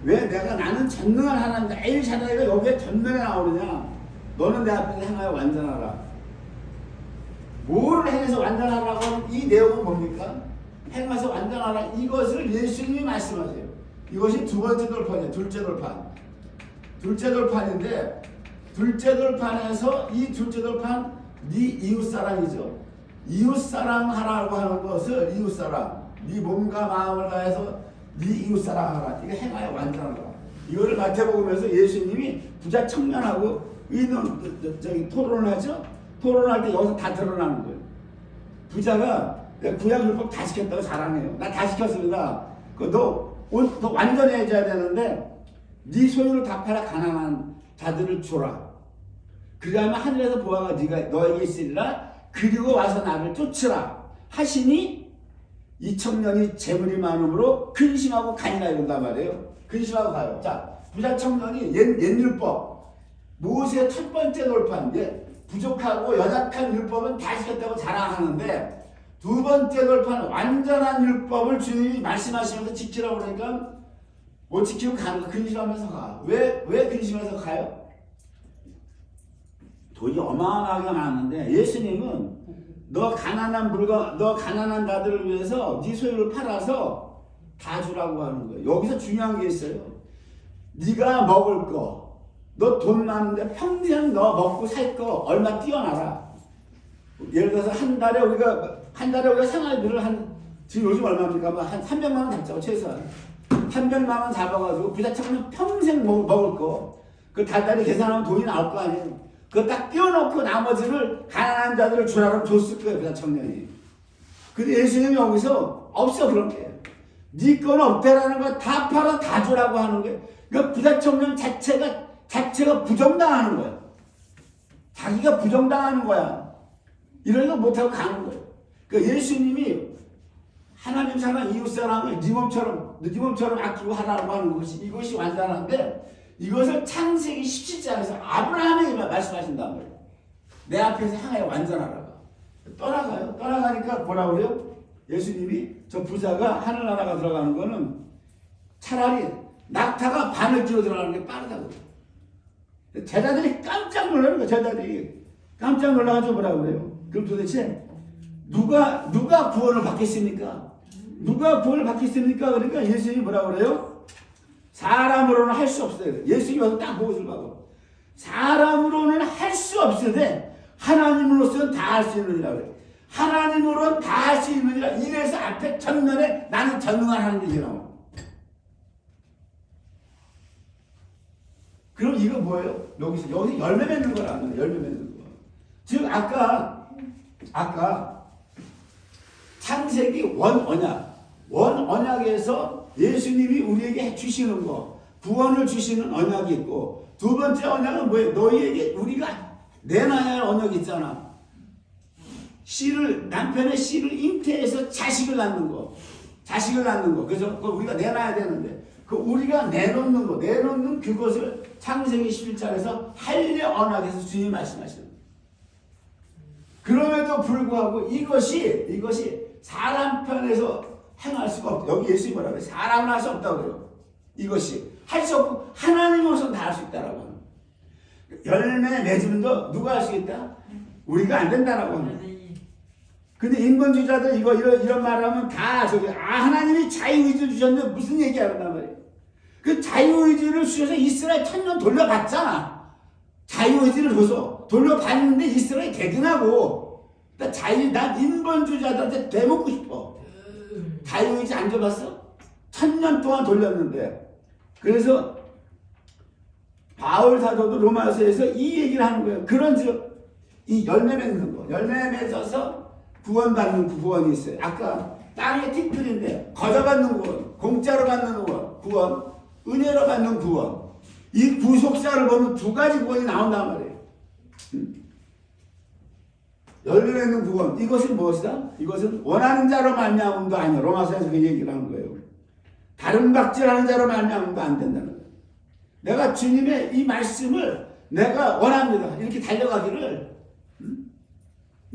[SPEAKER 1] 왜 나는 전능한 하나님이다. 엘샤다이가 여기에 전능에 나오느냐? 너는 내 앞에서 행하여 완전하라. 뭐를 행해서 완전하라고 하는 이 내용은 뭡니까? 행해서 완전하라. 이것을 예수님이 말씀하세요. 이것이 두 번째 돌판이에요. 둘째 돌판. 둘째 돌판인데 둘째 돌판에서 이 둘째 돌판 네 이웃사랑이죠. 이웃사랑하라고 하는 것을 이웃사랑 네 몸과 마음을 다해서 네 이웃사랑하라. 이거 행하여 완전하라. 이거를 마태복음에서 예수님이 부자 청년하고 토론을 하죠. 토론할 때 여기서 다 드러나는 거예요. 부자가 구약율법 다 시켰다고 자랑해요. 나 다 시켰습니다. 너 완전해져야 되는데 네 소유를 다 팔아 가난한 자들을 줘라. 그러면 하늘에서 보아가 너에게 있으리라. 그리고 와서 나를 쫓으라 하시니 이 청년이 재물이 많음으로 근심하고 가니라 이런단 말이에요. 근심하고 가요. 자, 부자 청년이 옛율법 모세의 첫 번째 돌판 부족하고 연약한 율법은 다 지켰다고 자랑하는데 두 번째 돌판 완전한 율법을 주님이 말씀하시면서 지키라고 그러니까 못 지키고 가는 거 근심하면서 가. 왜 근심해서 가요? 돈이 어마어마하게 많은데 예수님은 너 가난한 자들을 위해서 네 소유를 팔아서 다 주라고 하는 거예요. 여기서 중요한 게 있어요. 네가 먹을 거 너 돈 많은데 평생 너 먹고 살 거 얼마 띄워놔라. 예를 들어서 한 달에 우리가 생활비를 지금 요즘 얼마입니까? 한 300만 원 잡자고 최소한 300만 원 잡아가지고 부자 청년 평생 먹을 거 그 달달이 계산하면 돈이 나올 거 아니에요. 그거 딱 띄워놓고 나머지를 가난한 자들을 주라고 줬을 거예요. 부자 청년이. 근데 예수님이 여기서 없어 그런 게. 네 건 없대라는 거 다 팔아 다 주라고 하는 거예요. 그러니까 부자 청년 자체가 부정당하는 거야. 자기가 부정당하는 거야. 이러니까 못하고 가는 거예요. 그러니까 예수님이 하나님 사랑, 이웃 사랑을 네 몸처럼 아끼고 하라고 하는 이것이 완전한데 이것을 창세기 17장에서 아브라함에게 말씀하신단 말이에요. 내 앞에서 향하여 완전하라고. 떠나가요. 떠나가니까 뭐라 그래요? 예수님이 저 부자가 하늘나라가 들어가는 거는 차라리 낙타가 바늘 끼고 들어가는 게 빠르다고. 제자들이 깜짝 놀라는 거예요. 제자들이 깜짝 놀라가지고 뭐라 그래요? 그럼 도대체 누가 구원을 받겠습니까? 누가 구원을 받겠습니까? 그러니까 예수님이 뭐라 그래요? 사람으로는 할 수 없어요. 예수님이 와서 딱 보고를 하고 사람으로는 할 수 없으되 하나님으로서는 다 할 수 있느니라 그래요. 하나님으로는 다 할 수 있느니라. 이래서 앞에 전면에 나는 전능한 하나님이 나와요. 그럼 이거 뭐예요? 여기서 열매 맺는 거라는 거예요. 열매 맺는 거. 즉 아까 창세기 원언약에서 예수님이 우리에게 주시는 거, 구원을 주시는 언약이 있고 두 번째 언약은 뭐예요? 너희에게 우리가 내놔야 할 언약이 있잖아. 남편의 씨를 잉태해서 자식을 낳는 거. 그죠? 그걸 우리가 내놔야 되는데 그 우리가 내놓는 그것을 창세기 11장에서 할례 언약에서 주님이 말씀하시는 거예요. 그럼에도 불구하고 이것이 사람 편에서 행할 수가 없다. 여기 예수님이 뭐라고 해요? 사람은 할 수 없다고 그래요. 이것이 할 수 없고 하나님으로서는 다 할 수 있다라고 하는 거예요. 열매 맺으면 누가 할 수 있다? 우리가 안 된다라고 하는 거예요. 근데 인본주의자들 이런 말을 하면 다 하나님이 자유의지를 주셨는데 무슨 얘기하란 말이에요. 그 자유의지를 주셔서 이스라엘 천년 돌려봤잖아. 자유의지를 줘서 돌려봤는데 이스라엘이 대등하고 난 인본주의자들한테 대먹고 싶어. 자유의지 안 줘봤어? 1000년 동안 돌렸는데. 그래서 바울 사도도 로마서에서 이 얘기를 하는 거예요. 그런즉 이 열매 맺는 거, 열매 맺어서 구원받는 구원이 있어요. 아까 땅의 티끌인데 거저받는 구원, 공짜로 받는 구원, 은혜로 받는 구원. 이 구속사를 보면 두 가지 구원이 나온단 말이에요. 열매 맺는 구원. 이것은 무엇이다? 이것은 원하는 자로 말미암음도 아니야. 로마서에서 그 얘기를 하는 거예요. 다른 박질하는 자로 말미암음도 안 된다는 거예요. 내가 주님의 이 말씀을 내가 원합니다. 이렇게 달려가기를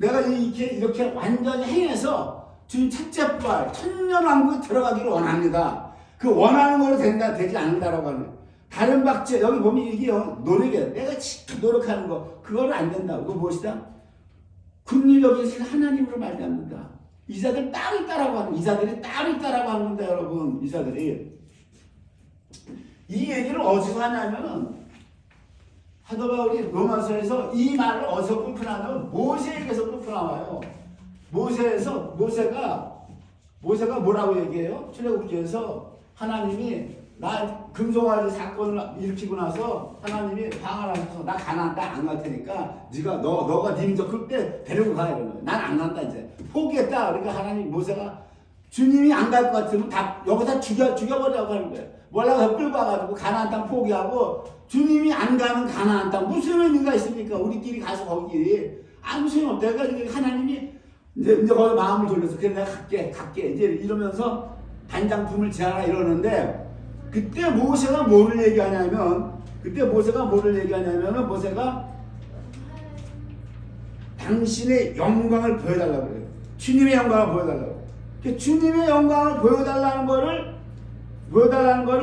[SPEAKER 1] 내가 이렇게 완전히 행해서 주님 첫째 부활 천년왕국에 들어가기를 원합니다. 그 원하는 걸로 되지 않는다라고 하는 거예요. 다른 박제 여기 보면 이게 노력이에요. 내가 진짜 노력하는 거 그거는 안 된다. 그거 무엇이다? 국리력이 하나님으로 말미암는다. 이자들 따로 있다라고 하는 이자들이 따로 있다라고 하는 건데 여러분 이자들이 이 얘기를 어디서 하냐면은 사도 바울이 로마서에서 이 말을 어디서 끊고 나면 모세에게서 끊고 나와요. 모세가 뭐라고 얘기해요? 출애굽기에서 하나님이 나 금송아지 사건을 일으키고 나서 하나님이 방을 하셔서 나 가나안 땅 안 갈 테니까 너가 네 민족 클 때 데리고 가 이러는 거예요. 난 안 간다 이제 포기했다. 그러니까 하나님 모세가 주님이 안 갈 것 같으면 다 여기다 죽여버리라고 하는 거예요. 몰라서 끌고 와가지고 가나안 땅 포기하고 주님이 안 가는 가나안 땅 무슨 의미가 있습니까? 우리끼리 가서 거기 아무 소용 없다. 그러니까 하나님이 이제 거기 마음을 돌려서 그래 내가 갈게 이제 이러면서 반장품을 제하라 이러는데 그때 모세가 뭐를 얘기하냐면 모세가 당신의 영광을 보여달라고 그래요. 주님의 영광을 보여달라고. 주님의 영광을 보여달라는 거를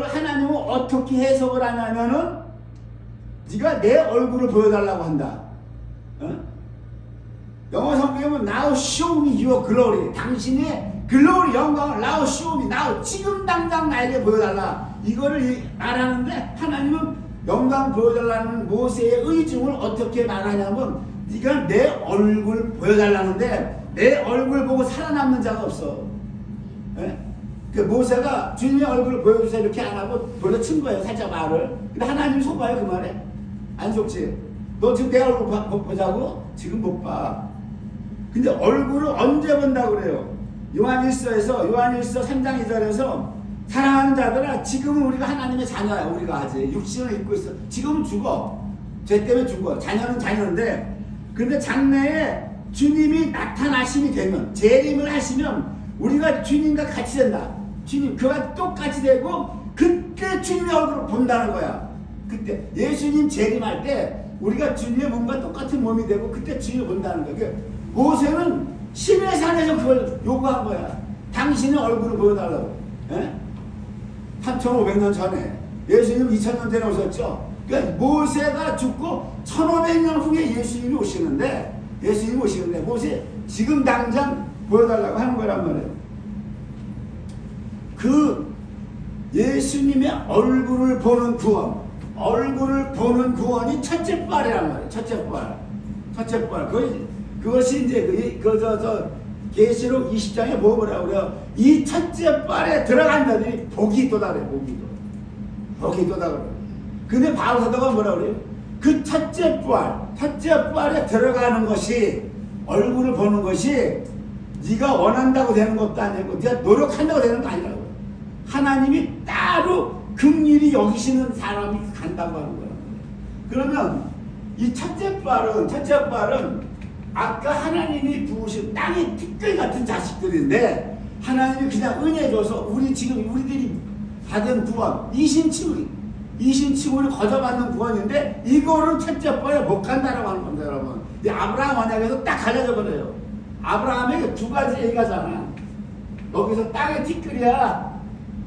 [SPEAKER 1] 하나님은 어떻게 해석을 하냐면은 네가 내 얼굴을 보여달라고 한다. 영어 성경에 Now show me your glory. 당신의 글로리 영광을 Now show me. Now 지금 당장 나에게 보여달라. 이거를 말하는데 하나님은 영광 보여달라는 모세의 의중을 어떻게 말하냐면 네가 내 얼굴 보여달라는데 내 얼굴 보고 살아남는 자가 없어. 그 모세가 주님의 얼굴을 보여주세요 이렇게 안 하고 돌려친 거예요. 살짝 말을. 근데 하나님 속아요 그 말에? 안 속지. 너 지금 내 얼굴 보자고? 지금 못 봐. 근데 얼굴을 언제 본다고 그래요? 요한일서 3장 2절에서 사랑하는 자들아 지금은 우리가 하나님의 자녀야. 우리가 아직 육신을 입고 있어. 지금은 죽어. 죄 때문에 죽어. 자녀는 자녀인데 근데 장래에 주님이 나타나심이 되면 재림을 하시면 우리가 주님과 같이 된다. 주님 그와 똑같이 되고 그때 주님의 얼굴을 본다는 거야. 그때 예수님 재림할 때 우리가 주님의 몸과 똑같은 몸이 되고 그때 주님을 본다는 거야. 모세는 시내산에서 그걸 요구한 거야. 당신의 얼굴을 보여달라고. 3,500년 전에 예수님 2,000년 전에 오셨죠. 그러니까 모세가 죽고 1,500년 후에 예수님이 오시는데 모세 지금 당장 보여달라고 하는 거란 말이에요. 그 예수님의 얼굴을 보는 구원이 첫째 부활이란 말이에요. 첫째 부활. 그것이 이제 계시록 20장에 뭐라고 그래요? 이 첫째 부활에 들어간 자들이 복이 있도다 그래요. 복이 있도다 그래요. 근데 바울 사도가 뭐라고 그래요? 그 첫째 부활에 들어가는 것이 얼굴을 보는 것이 네가 원한다고 되는 것도 아니고 네가 노력한다고 되는 거 아니라고. 하나님이 따로 긍휼히 여기시는 사람이 간다고 하는 거야. 그러면 이 첫째 부활은 아까 하나님이 부으신 땅의 티끌 같은 자식들인데 하나님이 그냥 은혜 줘서 우리들이 받은 구원 이신칭후를 거저받는 구원인데 이거를 첫째 부활에 못 간다라고 하는 겁니다, 여러분. 이 아브라함 언약에서 딱 갈라져 버려요. 아브라함에게 두 가지 얘기하잖아. 여기서 땅의 티끌이야.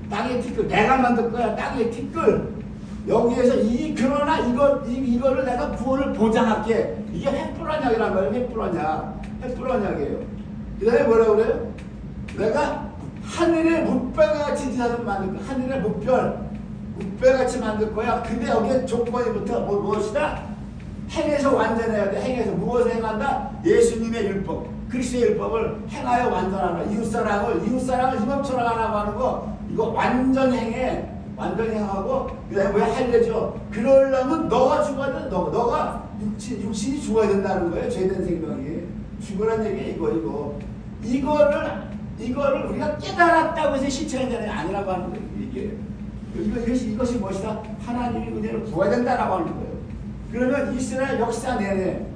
[SPEAKER 1] 땅의 티끌. 내가 만들 거야. 땅의 티끌. 여기에서 그러나 이거를 내가 구원을 보장할게. 이게 횃불언약이란 말이에요. 횃불언약이에요. 그 다음에 뭐라고 그래요? 내가 하늘의 뭇별같이 지사를 만들 거야. 하늘의 뭇별같이 만들 거야. 근데 여기에 조건이 붙어. 무엇이다? 행해서 완전해야 돼. 행해서 무엇을 행한다? 예수님의 율법, 그리스도의 율법을 행하여 완전하라. 이웃사랑을 이몸처럼 하라고 하는 거 이거 완전히 행하고 그 다음에 뭐야? 할례죠. 그러려면 너가 죽어야 돼. 너가 육신이 죽어야 된다는 거예요. 죄된 생명이 죽으라는 얘기 이거를 우리가 깨달았다고 해서 실천해야 되는 게 아니라고 하는 거예요. 이것이 무엇이다? 하나님이 은혜를 부어야 된다라고 하는 거예요. 그러면 이스라엘 역사 내내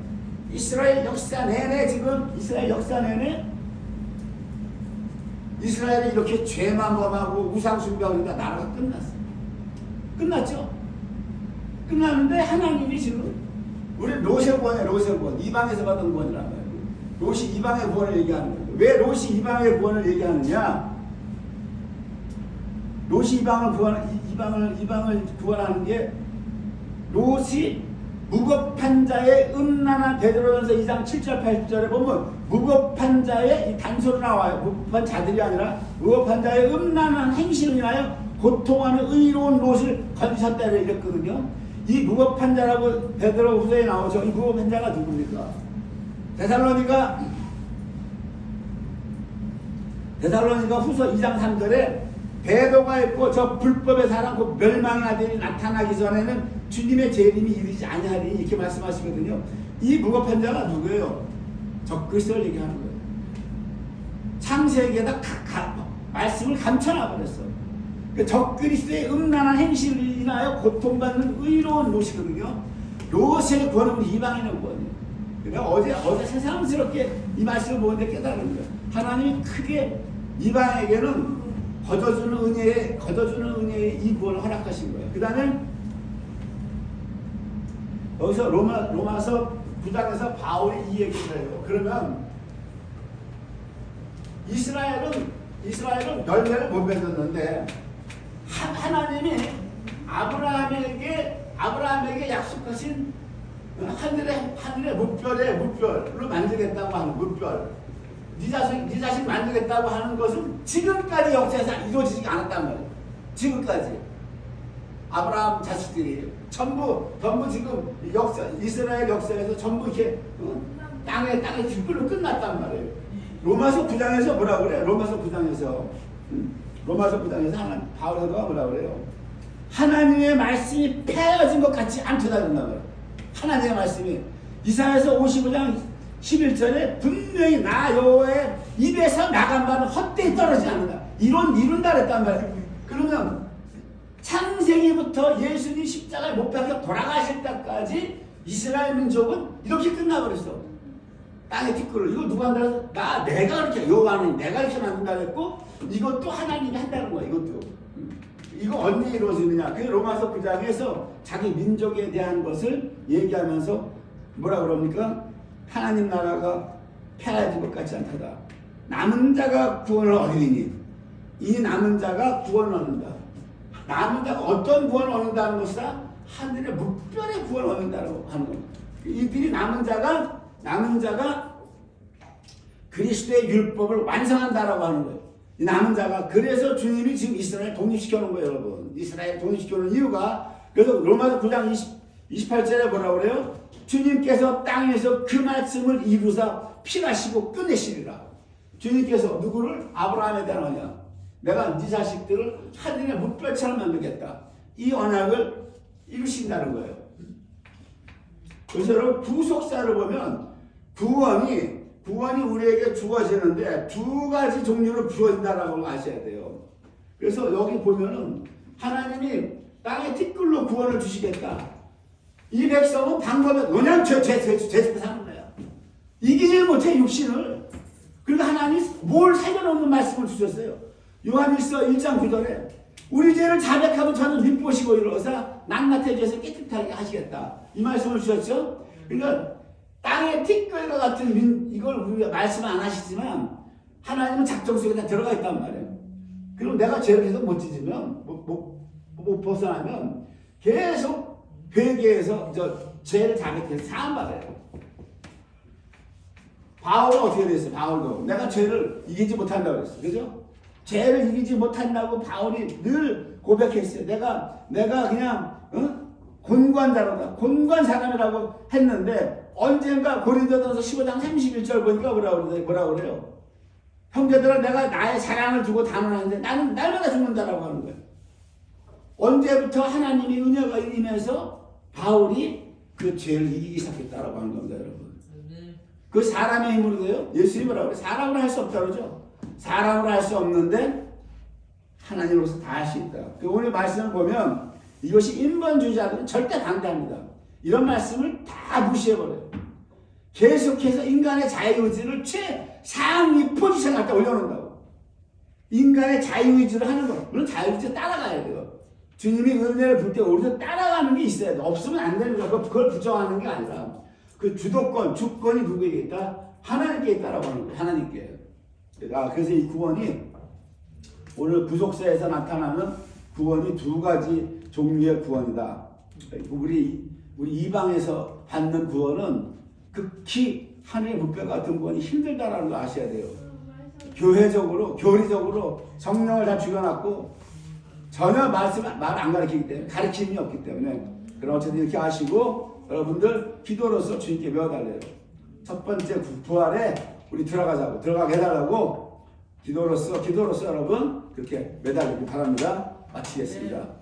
[SPEAKER 1] 이스라엘이 이렇게 죄만 범하고 우상숭배하니까 나라가 끝났죠. 끝났는데 하나님이 지금 우리 로세구원이에요. 이방에서 받은 구원이란 말이에요. 롯이 이방의 구원을 얘기하는 거예요. 왜 롯이 이방의 구원을 얘기하느냐? 롯이 이방을 구원하는 게 롯이 무법한 자의 음란한 베드로전서 2장 7절 8절에 보면 무법한 자의 이 단서로 나와요. 무법한 자들이 아니라 무법한 자의 음란한 행실을 인하여 고통하는 의로운 롯을 건지셨다 이랬거든요. 이 무법한 자라고 베드로후서에 나오죠. 이 무법한 자가 누굽니까? 데살로니가 후서 2장 3절에 배도가 있고 저 불법의 사람 그 멸망의 아들이 나타나기 전에는 주님의 재림이 이르지 아니하리 이렇게 말씀하시거든요. 이 무법한 자가 누구예요? 적그리스도를 얘기하는 거예요. 창세기에다 말씀을 감춰놔 버렸어. 그 적그리스도의 음란한 행실을 인하여 고통받는 의로운 롯이거든요. 롯의 구원은 이방인의 구원이에요. 그러니까 어제 새삼스럽게 이 말씀을 보는데 깨달은 거예요. 하나님이 크게 이방에게는 거둬주는 은혜의 이 구원을 허락하신 거예요. 그 다음에 여기서 로마서 9장에서 바울이 이 얘기를 해요. 그러면 이스라엘은 열매를 못 맺었는데 하나님이 아브라함에게 약속하신 하늘의 물별로 만들겠다고 하는 물별, 네 자식 만들겠다고 하는 것은 지금까지 역사에서 이루어지지 않았단 말이에요. 지금까지 아브라함 자식들이 전부 지금 이스라엘 역사에서 전부 이렇게 땅에 뒷불로 끝났단 말이에요. 로마서 9장에서 뭐라 그래? 로마서 9장에서 바울 사도가 뭐라 그래요? 하나님의 말씀이 폐해진 것 같지 않다 그런단 말이에요. 하나님의 말씀이 이사야서 55장 11절에 분명히 나 여호와의 입에서 나간 바는 헛되이 떨어지지 않는다. 이룬다 그랬단 말이에요. 그러면 창세기부터 예수님 십자가에 못 박혀 돌아가실 때까지 이스라엘 민족은 이렇게 끝나버렸어. 땅의 티끌을 이거 누가 한다 해서 내가 그렇게 여호와는 내가 이렇게 만든다 그랬고 이것도 하나님이 한다는 거야. 이거 언제 이루어지느냐? 그 로마서 9장에서 자기 민족에 대한 것을 얘기하면서 뭐라 그럽니까? 하나님 나라가 폐하여진 것 같지 않다. 남은 자가 구원을 얻으리니 이 남은 자가 구원을 얻는다. 남은 자가 어떤 구원을 얻는다는 것이다? 하늘의 무별의 구원을 얻는다고 하는 겁니다. 이들이 남은 자가 그리스도의 율법을 완성한다라고 하는 거예요. 이 남은 자가 그래서 주님이 지금 이스라엘 독립시켜 놓은 거예요, 여러분. 이스라엘 독립시켜 놓은 이유가 그래서 로마서 9장 28절에 뭐라고 그래요? 주님께서 땅에서 그 말씀을 이루사 필하시고 끝내시리라. 주님께서 누구를? 아브라함에 대한 언약. 내가 네 자식들을 하늘의 물결처럼 만들겠다. 이 언약을 이루신다는 거예요. 그래서 여러분 구속사를 보면 구원이 우리에게 주어지는데 두 가지 종류로 주어진다라고 아셔야 돼요. 그래서 여기 보면은 하나님이 땅의 티끌로 구원을 주시겠다. 이 백성은 방법은 그냥 죄 사는 거야. 이기지 못해 육신을. 그러니까 하나님이 뭘 살려놓는 말씀을 주셨어요. 요한일서 1장 9절에 우리 죄를 자백하면 저는 밉보시고 이러사 낱낱의 죄에서 깨끗하게 하시겠다. 이 말씀을 주셨죠. 그러니까 땅의 티끌과 같은 이걸 우리가 말씀 안 하시지만 하나님은 작정 속에 다 들어가 있단 말이에요. 그럼 내가 죄를 계속 못 찢으면 못 벗어나면 계속 회개해서 죄를 자백해서 사함받아요. 바울은 어떻게 됐어요? 바울도 내가 죄를 이기지 못한다고 그랬어요. 그죠? 죄를 이기지 못한다고 바울이 늘 고백했어요. 내가 그냥 곤고한 사람이라고 했는데 언젠가 고린도전서 15장 31절 보니까 뭐라 그래요? 형제들아 내가 나의 사랑을 두고 단언하는데 나는 날마다 죽는다라고 하는 거예요. 언제부터 하나님의 은혜가 임해서 바울이 그 죄를 이기기 시작했다라고 하는 겁니다, 여러분. 그 사람의 힘으로 돼요? 예수님이 뭐라고 그래요? 사람으로 할 수 없다 그러죠? 사람으로 할 수 없는데 하나님으로서 다 할 수 있다. 그 오늘 말씀을 보면 이것이 인본주의자들은 절대 반대합니다. 이런 말씀을 다 무시해버려요. 계속해서 인간의 자유의지를 최상위 포지션 갖다 올려놓는다고. 인간의 자유의지를 하는 거. 물론 자유의지에 따라가야 돼요. 주님이 은혜를 볼 때 우리도 따라가는 게 있어야 돼. 없으면 안 되는 거야. 그걸 부정하는 게 아니라 그 주권이 누구에게 있다? 하나님께 있다라고 하는 거예요. 하나님께. 그래서 이 구원이 오늘 구속사에서 나타나는 구원이 두 가지 종류의 구원이다. 우리 이방에서 받는 구원은 극히 하늘의 묵별 같은 구원이 힘들다라는 걸 아셔야 돼요. 교회적으로, 교리적으로 성령을 다 죽여놨고 전혀 말 안 가르치기 때문에, 가르침이 없기 때문에. 그럼 어쨌든 이렇게 아시고 여러분들 기도로서 주님께 배워달래요. 첫 번째 부활에 우리 들어가게 해달라고 기도로서 여러분 그렇게 매달리기 바랍니다. 마치겠습니다.